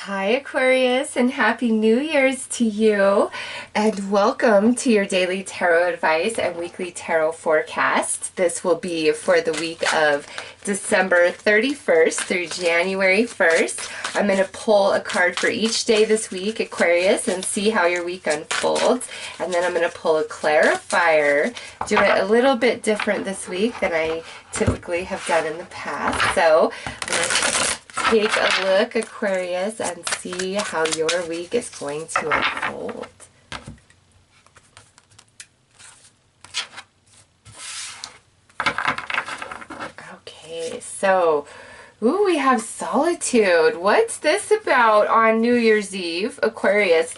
Hi Aquarius, and Happy New Year's to you, and welcome to your daily tarot advice and weekly tarot forecast. This will be for the week of December 31st through January 1st. I'm going to pull a card for each day this week, Aquarius, and see how your week unfolds. And then I'm going to pull a clarifier, do it a little bit different this week than I typically have done in the past. So let's take a look, Aquarius, and see how your week is going to unfold. Okay, so, we have solitude. What's this about on New Year's Eve, Aquarius?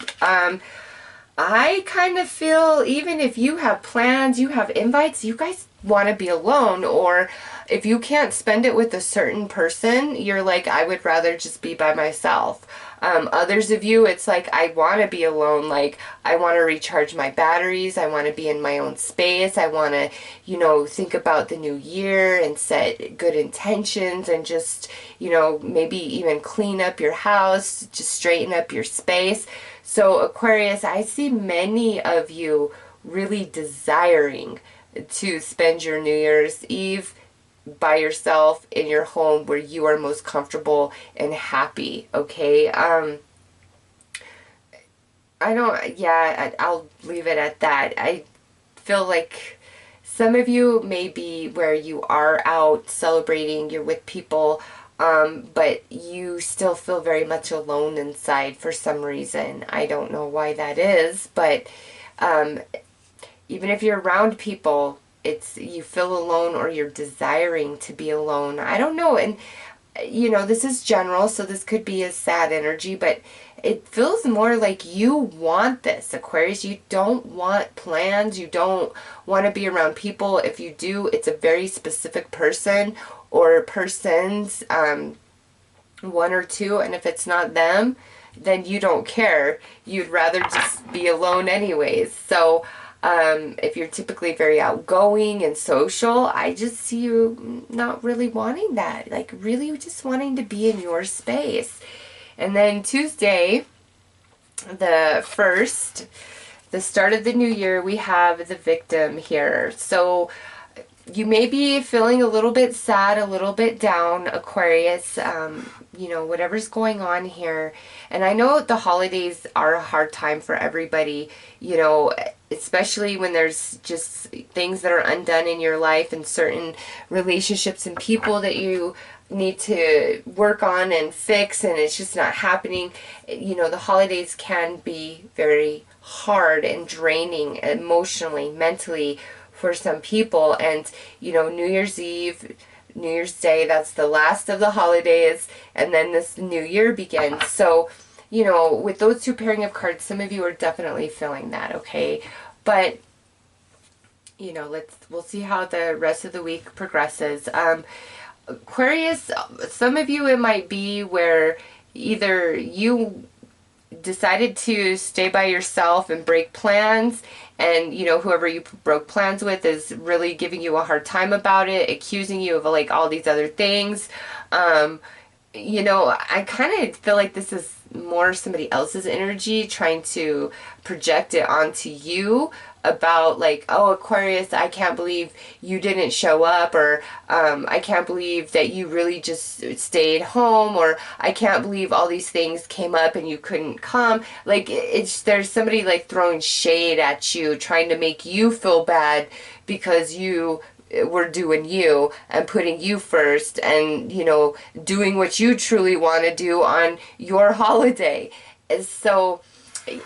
I kind of feel even if you have plans, you have invites, you guys want to be alone, or if you can't spend it with a certain person, you're like, I would rather just be by myself. Others of you, it's like, I want to be alone. Like, I want to recharge my batteries. I want to be in my own space. I want to, think about the new year and set good intentions and just, maybe even clean up your house, just straighten up your space. So Aquarius, I see many of you really desiring to spend your New Year's Eve by yourself in your home where you are most comfortable and happy, okay? I'll leave it at that. I feel like some of you may be where you are out celebrating, you're with people, but you still feel very much alone inside for some reason. I don't know why that is, but even if you're around people, you feel alone or you're desiring to be alone. I don't know. And, this is general, so this could be a sad energy, but it feels more like you want this, Aquarius. You don't want plans. You don't want to be around people. If you do, it's a very specific person or persons, one or two. And if it's not them, then you don't care. You'd rather just be alone anyways. So, if you're typically very outgoing and social, I just see you not really wanting that. Like, really just wanting to be in your space. And then Tuesday, the 1st, the start of the new year, we have the victim here. So you may be feeling a little bit sad, a little bit down, Aquarius, whatever's going on here. And I know the holidays are a hard time for everybody, especially when there's just things that are undone in your life and certain relationships and people that you need to work on and fix, and it's just not happening. The holidays can be very hard and draining emotionally, mentally, for some people. And New Year's Eve, New Year's Day, that's the last of the holidays, and then this new year begins. So with those two pairing of cards, some of you are definitely feeling that, okay? But we'll see how the rest of the week progresses. Aquarius, some of you, it might be where either you decided to stay by yourself and break plans, and whoever you broke plans with is really giving you a hard time about it, accusing you of like all these other things. I kind of feel like this is more somebody else's energy trying to project it onto you about like, oh, Aquarius, I can't believe you didn't show up, or I can't believe that you really just stayed home, or I can't believe all these things came up and you couldn't come. Like, there's somebody like throwing shade at you, trying to make you feel bad because you were doing you and putting you first, and doing what you truly want to do on your holiday. And so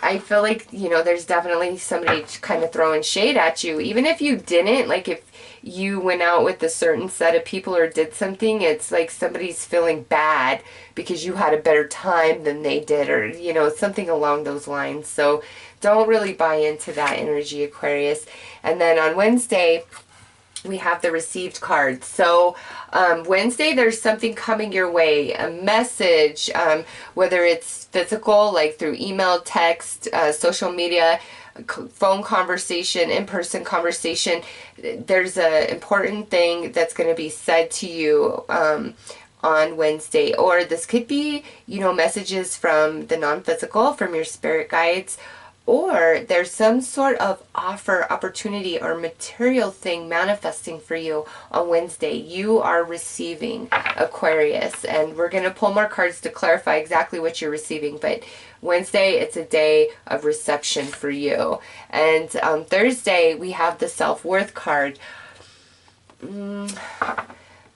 I feel like there's definitely somebody kind of throwing shade at you, even if you didn't. Like, if you went out with a certain set of people or did something, it's like somebody's feeling bad because you had a better time than they did, or something along those lines. So don't really buy into that energy, Aquarius. And then on Wednesday, we have the received card. So Wednesday, there's something coming your way, a message, whether it's physical, like through email, text, social media, phone conversation, in-person conversation. There's an important thing that's going to be said to you on Wednesday. Or this could be, you know, messages from the non-physical, from your spirit guides, or there's some sort of offer, opportunity, or material thing manifesting for you on Wednesday. You are receiving, Aquarius. And we're going to pull more cards to clarify exactly what you're receiving. But Wednesday, it's a day of reception for you. And on Thursday, we have the self-worth card.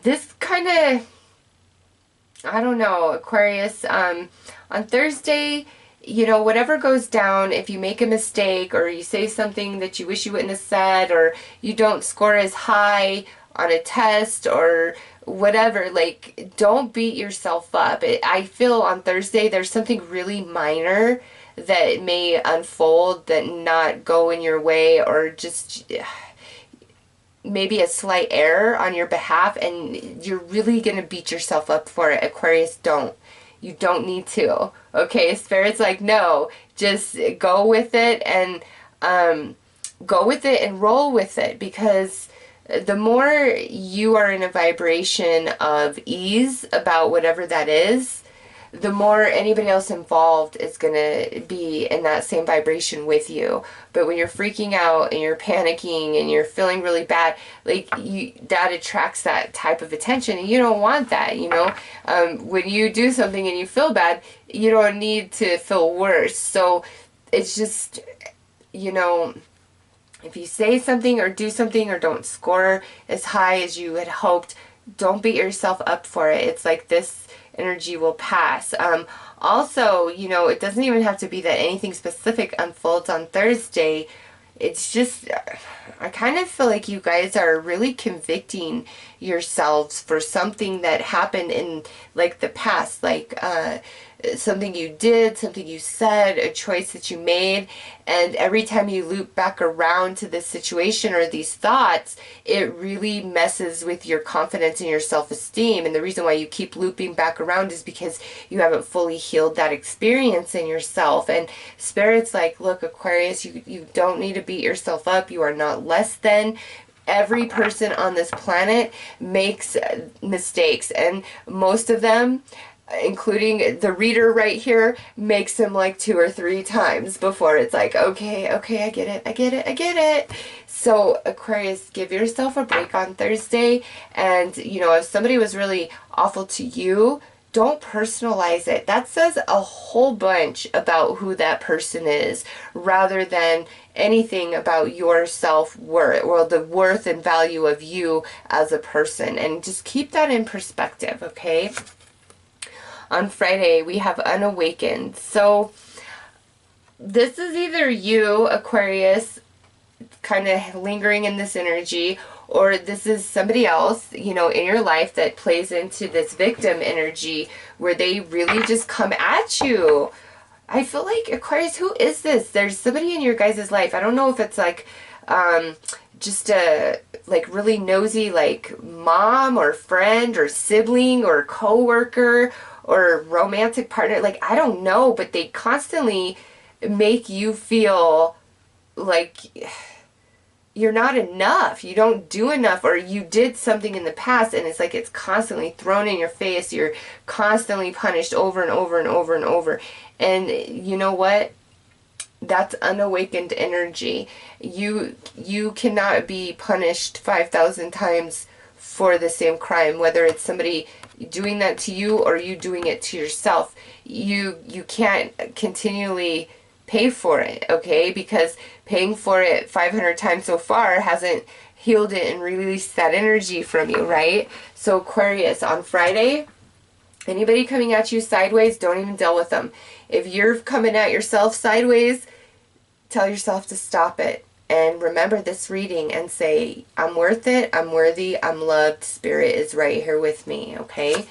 This kind of, I don't know, Aquarius. On Thursday, you know, whatever goes down, if you make a mistake or you say something that you wish you wouldn't have said, or you don't score as high on a test or whatever, like, don't beat yourself up. I feel on Thursday there's something really minor that may unfold, that not go in your way, or just maybe a slight error on your behalf, and you're really going to beat yourself up for it. Aquarius, don't. You don't need to. Okay, Spirit's like, no, just go with it, and roll with it, because the more you are in a vibration of ease about whatever that is, the more anybody else involved is going to be in that same vibration with you. But when you're freaking out and you're panicking and you're feeling really bad, like, that attracts that type of attention, and you don't want that, you know. When you do something and you feel bad, you don't need to feel worse. So it's just, you know, if you say something or do something or don't score as high as you had hoped, don't beat yourself up for it. It's like this energy will pass. Also, you know, it doesn't even have to be that anything specific unfolds on Thursday. It's just, I kind of feel like you guys are really convicting yourselves for something that happened in, like, the past, like something you did, something you said, a choice that you made, and every time you loop back around to this situation or these thoughts, it really messes with your confidence and your self-esteem. And the reason why you keep looping back around is because you haven't fully healed that experience in yourself. And Spirit's like, look, Aquarius, you don't need to beat yourself up. You are not less than. Every person on this planet makes mistakes, and most of them, including the reader right here, makes them like 2 or 3 times before it's like, okay, I get it. So Aquarius, give yourself a break on Thursday. And, you know, if somebody was really awful to you, don't personalize it. That says a whole bunch about who that person is, rather than anything about your self-worth or the worth and value of you as a person. And just keep that in perspective, okay? On Friday, we have Unawakened. So this is either you, Aquarius, kind of lingering in this energy, or this is somebody else, you know, in your life that plays into this victim energy where they really just come at you. I feel like, Aquarius, who is this? There's somebody in your guys' life. I don't know if it's like just a like really nosy like mom or friend or sibling or coworker or romantic partner. Like, I don't know, but they constantly make you feel like you're not enough, you don't do enough, or you did something in the past, and it's like it's constantly thrown in your face. You're constantly punished over and over and over and over. And you know what? That's unawakened energy. You cannot be punished 5,000 times for the same crime, whether it's somebody doing that to you or you doing it to yourself. You can't continually pay for it, okay? Because paying for it 500 times so far hasn't healed it and released that energy from you, right? So Aquarius, on Friday, anybody coming at you sideways, don't even deal with them. If you're coming at yourself sideways, tell yourself to stop it. And remember this reading and say, I'm worth it, I'm worthy, I'm loved, Spirit is right here with me, okay?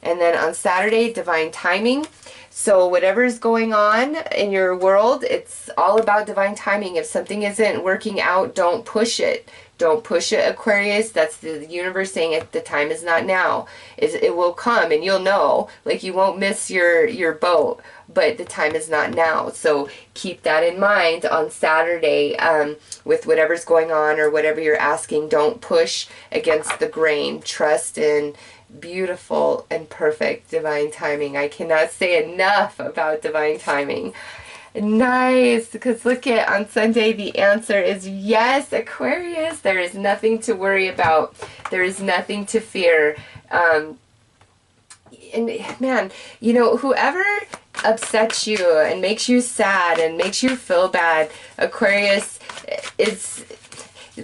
And then on Saturday, divine timing. So whatever is going on in your world, it's all about divine timing. If something isn't working out, don't push it. Don't push it, Aquarius. That's the universe saying it. The time is not now. It will come, and you'll know. Like, you won't miss your boat, but the time is not now. So keep that in mind on Saturday with whatever's going on or whatever you're asking. Don't push against the grain. Trust in beautiful and perfect divine timing. I cannot say enough about divine timing. Nice, because look at on Sunday the answer is yes, Aquarius. There is nothing to worry about. There is nothing to fear. And man, you know, whoever upsets you and makes you sad and makes you feel bad, Aquarius, is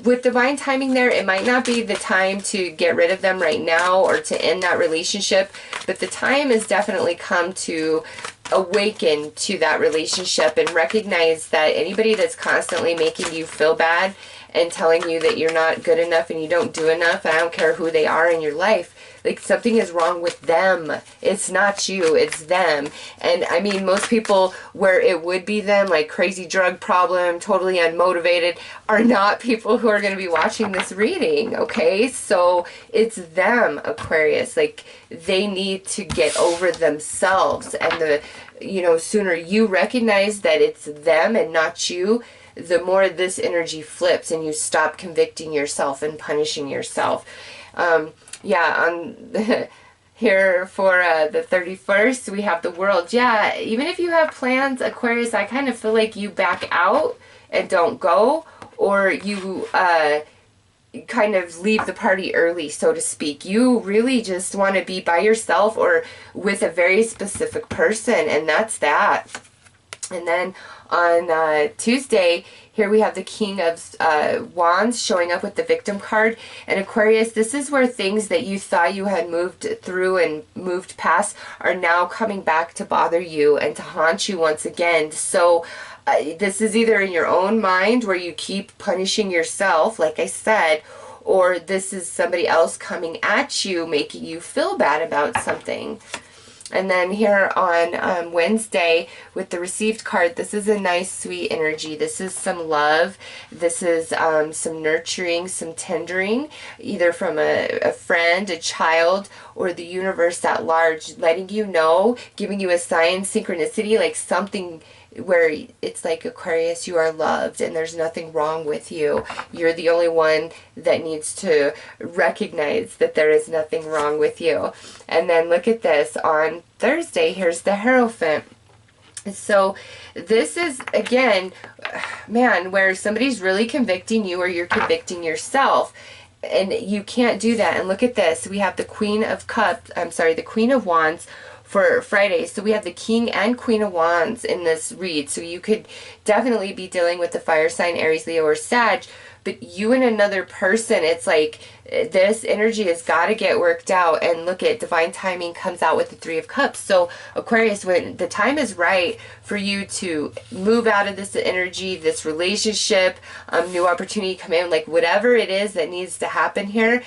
with divine timing there, it might not be the time to get rid of them right now or to end that relationship, but the time has definitely come to awaken to that relationship and recognize that anybody that's constantly making you feel bad and telling you that you're not good enough and you don't do enough, and I don't care who they are in your life, like something is wrong with them. It's not you, it's them. And I mean, most people where it would be them, like crazy drug problem, totally unmotivated, are not people who are going to be watching this reading, okay? So it's them, Aquarius. Like, they need to get over themselves. And the, you know, sooner you recognize that it's them and not you, the more this energy flips and you stop convicting yourself and punishing yourself. Yeah, on here for the 31st, we have the World. Yeah, even if you have plans, Aquarius, I kind of feel like you back out and don't go, or you kind of leave the party early, so to speak. You really just want to be by yourself or with a very specific person, and that's that. And then on Tuesday, here we have the King of Wands showing up with the Victim card. And Aquarius, this is where things that you thought you had moved through and moved past are now coming back to bother you and to haunt you once again. So this is either in your own mind where you keep punishing yourself, like I said, or this is somebody else coming at you, making you feel bad about something. And then here on Wednesday with the Received card, this is a nice, sweet energy. This is some love. This is some nurturing, some tendering, either from a friend, a child, or the universe at large, letting you know, giving you a sign, synchronicity, like something where it's like, Aquarius, you are loved and there's nothing wrong with you. You're the only one that needs to recognize that there is nothing wrong with you. And then look at this. On Thursday, here's the Hierophant. So this is, again, man, where somebody's really convicting you or you're convicting yourself. And you can't do that. And look at this. We have the Queen of Cups, the Queen of Wands for Friday. So we have the King and Queen of Wands in this read. So you could definitely be dealing with the fire sign, Aries, Leo, or Sag. But you and another person, it's like this energy has got to get worked out. And look at divine timing comes out with the Three of Cups. So Aquarius, when the time is right for you to move out of this energy, this relationship, new opportunity come in, like whatever it is that needs to happen here,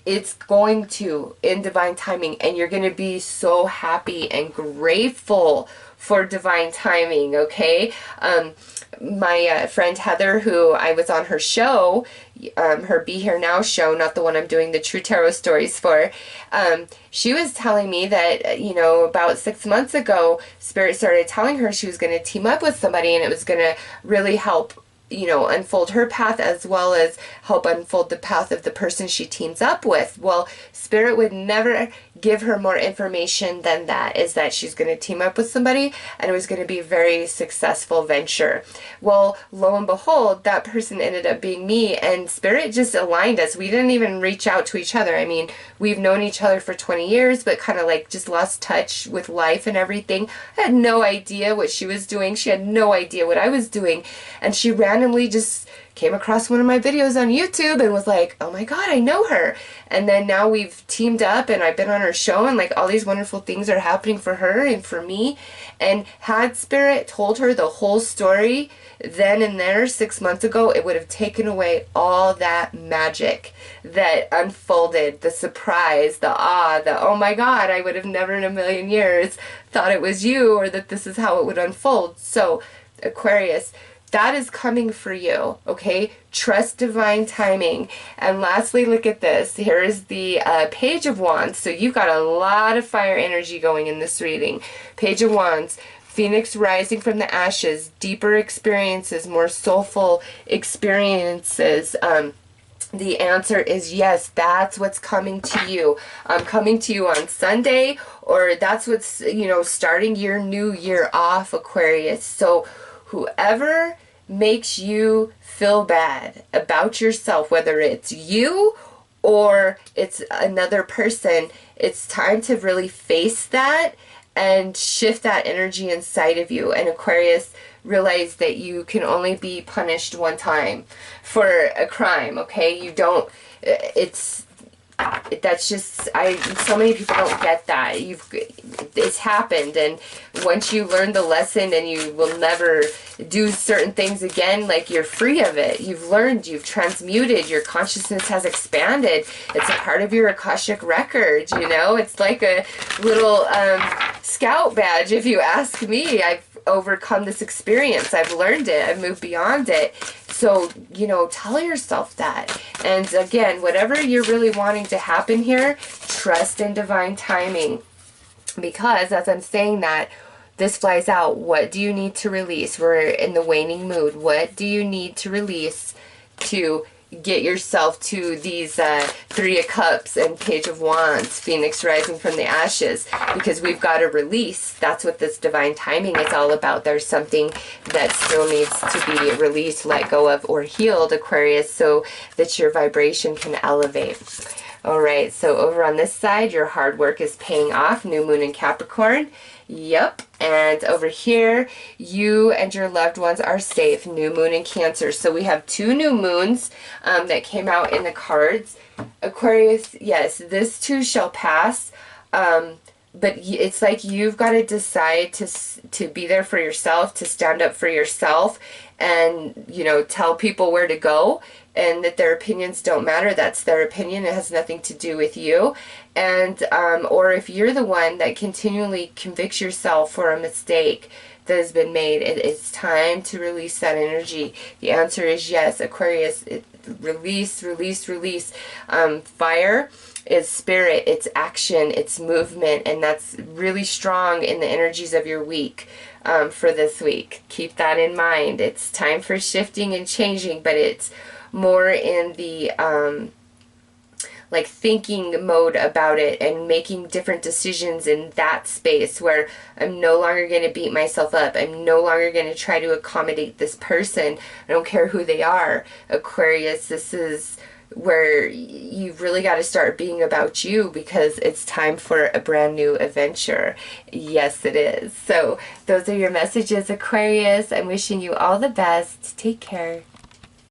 it's going to in divine timing, and you're going to be so happy and grateful for divine timing, okay? My friend Heather, who I was on her show, her Be Here Now show, not the one I'm doing the True Tarot Stories for, she was telling me that, you know, about 6 months ago, Spirit started telling her she was going to team up with somebody, and it was going to really help, you know, unfold her path as well as help unfold the path of the person she teams up with. Well, Spirit would never give her more information than that, is that she's going to team up with somebody and it was going to be a very successful venture. Well, lo and behold, that person ended up being me, and Spirit just aligned us. We didn't even reach out to each other. I mean, we've known each other for 20 years, but kind of like just lost touch with life and everything. I had no idea what she was doing. She had no idea what I was doing. And she randomly just came across one of my videos on YouTube and was like, oh my God, I know her. And then now we've teamed up and I've been on her show, and like all these wonderful things are happening for her and for me. And had Spirit told her the whole story then and there 6 months ago, it would have taken away all that magic that unfolded, the surprise, the awe, the oh my God, I would have never in a million years thought it was you, or that this is how it would unfold. So Aquarius, that is coming for you, okay? Trust divine timing. And lastly, look at this. Here is the Page of Wands. So you've got a lot of fire energy going in this reading. Page of Wands, Phoenix rising from the ashes, deeper experiences, more soulful experiences, The answer is yes. That's what's coming to you. Coming to you on Sunday, or that's what's, you know, starting your new year off, Aquarius. So whoever makes you feel bad about yourself, whether it's you or it's another person, it's time to really face that and shift that energy inside of you. And Aquarius, realize that you can only be punished one time for a crime, okay? You don't, it's, that's just, so many people don't get that. It's happened, and once you learn the lesson and you will never do certain things again, like, you're free of it. You've learned, you've transmuted, your consciousness has expanded. It's a part of your Akashic record, you know? It's like a little scout badge, if you ask me. I've overcome this experience. I've learned it. I've moved beyond it. So, you know, tell yourself that. And again, whatever you're really wanting to happen here, trust in divine timing. Because as I'm saying that, this flies out. What do you need to release? We're in the waning mood. What do you need to release to get yourself to these Three of Cups and Page of Wands, Phoenix rising from the ashes? Because we've got to release. That's what this divine timing is all about. There's something that still needs to be released, let go of, or healed, Aquarius, so that your vibration can elevate. All right, so over on this side, your hard work is paying off. New moon in Capricorn. Yep. And over here, you and your loved ones are safe. New moon in Cancer. So we have two new moons that came out in the cards. Aquarius, yes, this too shall pass. But it's like you've got to decide to be there for yourself, to stand up for yourself, and, you know, tell people where to go, and that their opinions don't matter. That's their opinion. It has nothing to do with you. And or if you're the one that continually convicts yourself for a mistake that has been made, it's time to release that energy. The answer is yes, Aquarius. Release, release, release. Fire is spirit, it's action, it's movement, and that's really strong in the energies of your week. For this week, keep that in mind. It's time for shifting and changing, but it's more in the like thinking mode about it and making different decisions in that space where I'm no longer going to beat myself up. I'm no longer going to try to accommodate this person. I don't care who they are. Aquarius, this is where you've really got to start being about you, because it's time for a brand new adventure. Yes, it is. So those are your messages, Aquarius. I'm wishing you all the best. Take care.